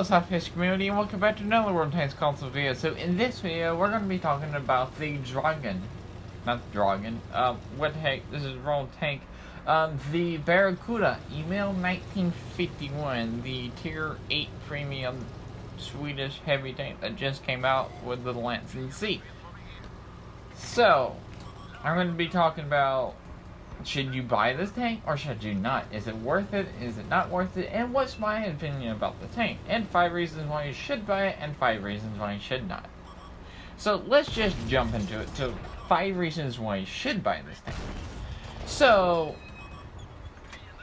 SLAPAFISH community, and welcome back to another World Tanks console video. So in this video, we're going to be talking about the Dragon. Not the Dragon. What the heck? This is World Tank. The Barracuda Emil 1951, the Tier 8 Premium Swedish heavy tank that just came out with the Lancing C. So, I'm going to be talking about, should you buy this tank or should you not? Is it worth it? Is it not worth it? And what's my opinion about the tank? And 5 reasons why you should buy it and 5 reasons why you should not. So let's just jump into it. So 5 reasons why you should buy this tank. So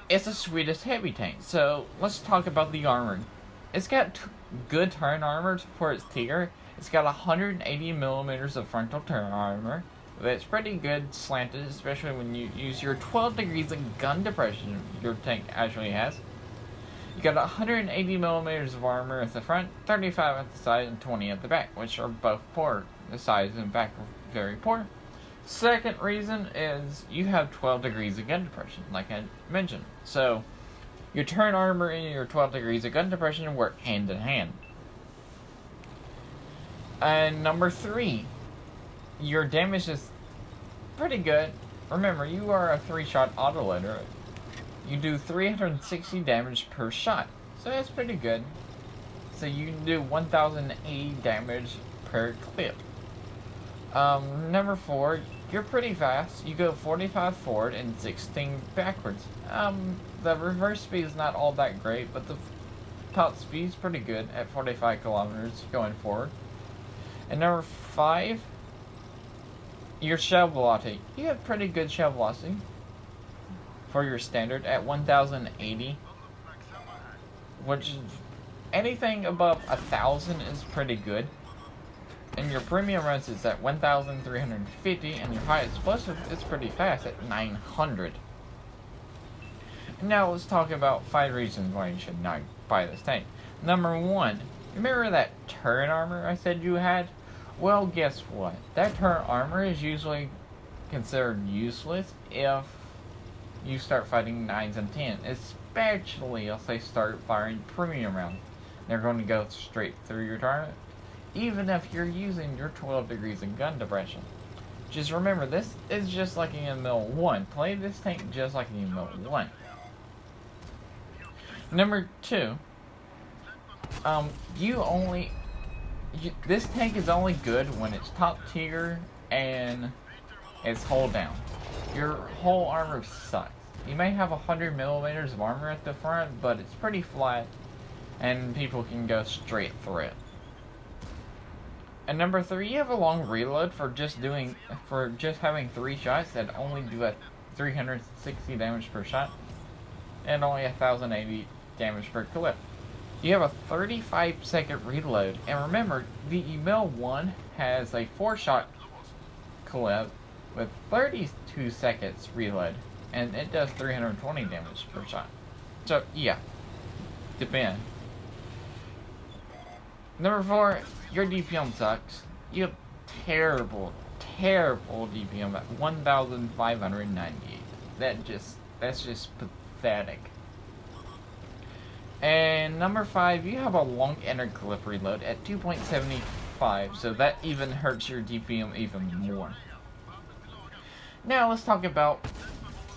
it's a Swedish heavy tank. So let's talk about the armor. It's got good turn armor for its tier. It's got 180 millimeters of frontal turn armor. That's pretty good slanted, especially when you use your 12 degrees of gun depression your tank actually has. You got 180 millimeters of armor at the front, 35 at the side, and 20 at the back, which are both poor. The sides and back are very poor. Second reason is you have 12 degrees of gun depression, like I mentioned. So your turn armor and your 12 degrees of gun depression work hand in hand. And number 3. Your damage is pretty good. Remember, you are a 3-shot autoloader. You do 360 damage per shot, so that's pretty good. So you can do 1080 damage per clip. Number 4, you're pretty fast. You go 45 forward and 16 backwards. The reverse speed is not all that great, but the top speed is pretty good at 45 kilometers going forward. And number 5, your shell velocity. You have pretty good shell velocity for your standard at 1080, which is anything above 1000 is pretty good. And your premium runs is at 1350, and your high explosive is pretty fast at 900. And now let's talk about 5 reasons why you should not buy this tank. Number 1, remember that turn armor I said you had? Well, guess what? That turn armor is usually considered useless if you start fighting 9s and 10s, especially if they start firing premium rounds. They're going to go straight through your target, even if you're using your 12 degrees of gun depression. Just remember, this is just like an Emil 1. Play this tank just like an Emil 1. Number 2, this tank is only good when it's top tier and it's hull down. Your whole armor sucks. You may have 100 millimeters of armor at the front, but it's pretty flat and people can go straight through it. And number 3, you have a long reload for just having 3 shots that only do a 360 damage per shot and only 1080 damage per clip. You have a 35-second reload, and remember, the Emil 1 has a 4-shot clip with 32 seconds reload, and it does 320 damage per shot. So, yeah, depend. Number 4, your DPM sucks. You have terrible DPM at 1,598. That's just pathetic. And number 5, you have a long inner clip reload at 2.75, so that even hurts your DPM even more. Now let's talk about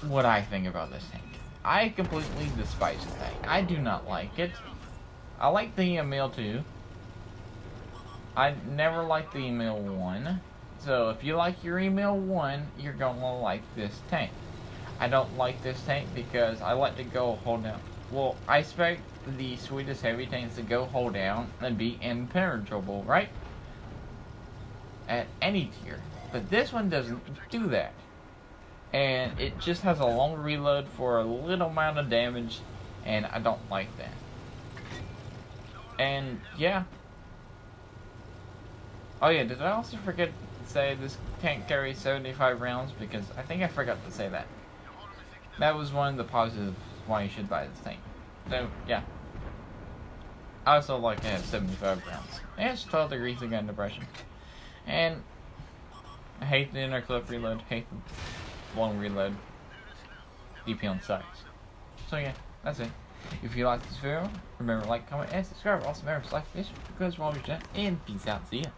what I think about this tank. I completely despise the tank. I do not like it. I like the Emil 2. I never liked the Emil 1. So if you like your Emil 1, you're going to like this tank. I don't like this tank because I like to go hold down. Well, I expect the Swedish heavy tanks to go hold down and be impenetrable, right? At any tier. But this one doesn't do that. And it just has a long reload for a little amount of damage, and I don't like that. And yeah. Oh yeah, did I also forget to say this tank carries 75 rounds? Because I think I forgot to say that. That was one of the positives why you should buy this tank. So, yeah. I also like to have 75 rounds. And it's 12 degrees of gun depression. And I hate the inner clip reload, hate the long reload. DPM sucks. So yeah, that's it. If you like this video, remember to like, comment, and subscribe. Also, remember to SLAPAFISH because we're always done. And peace out. See ya.